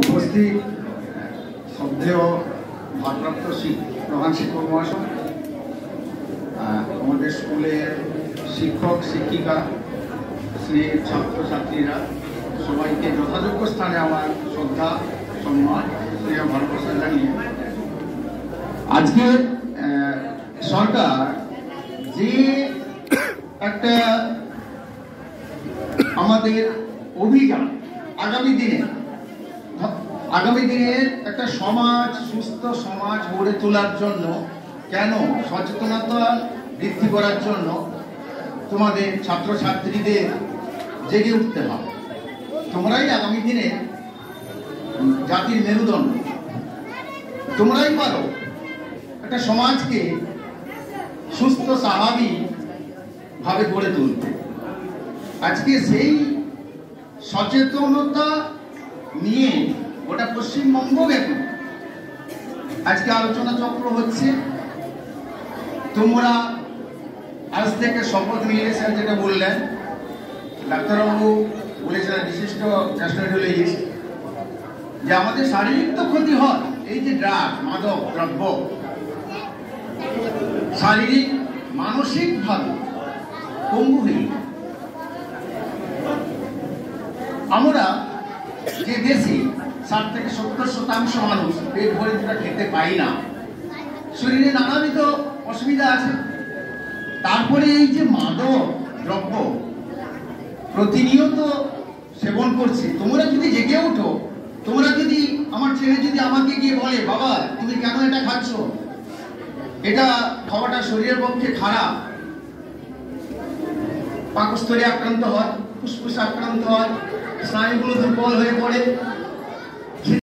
উপস্থিত শ্রদ্ধেয় ভারপ্রাপ্ত প্রধান শিক্ষক মহাশয়, আমাদের স্কুলের শিক্ষক শিক্ষিকা, স্নেহের ছাত্রছাত্রীরা, সবাইকে যথাযোগ্য স্থানে আমার শ্রদ্ধা সম্মান স্নেহ ভালোবাসা জানিয়ে আজকে সরকার যে একটা আমাদের অভিযান আগামী দিনের একটা সমাজ, সুস্থ সমাজ গড়ে তোলার জন্য, কেন সচেতনতা বৃদ্ধি করার জন্য তোমাদের ছাত্রছাত্রীদের জেগে উঠতে হবে। তোমরাই আগামী দিনে জাতির মেরুদণ্ড, তোমরাই পারো একটা সমাজকে সুস্থ স্বাভাবিক ভাবে গড়ে তুলতে। আজকে সেই সচেতনতা নিয়ে গোটা পশ্চিমবঙ্গ ব্যাপী আজকে আলোচনা চক্র হচ্ছে। তোমরা আজ থেকে শপথ নিয়ে স্যার যেটা বললেন, ডাক্তারবাবু বলেছিলেন, বিশিষ্ট গ্যাস্ট্রোএন্টারোলজিস্ট, যে আমাদের শারীরিক তো ক্ষতি হয়, এই যে ড্রাগ মাদক দ্রব্য, শারীরিক মানসিকভাবে পঙ্গু হয়ে আমরা যে দেশে 60 থেকে 70% মানুষ পেট ভরে যেটা খেতে পাই না, শরীরে নানাবিধ অসুবিধা আছে। তারপরে এই যে মাদক দ্রব্য প্রতিনিয়ত সেবন করছে, তোমরা যদি জেগে ওঠো, তোমরা যদি, আমার ছেলে যদি আমাকে গিয়ে বলে, বাবা তুমি কেন এটা খাচ্ছ, এটা খাওয়াটা শরীরের পক্ষে খারাপ, পাকস্থলী আক্রান্ত হয়, ফুসফুস আক্রান্ত হয়, স্নায়ুগুলো দুর্বল হয়ে পড়ে,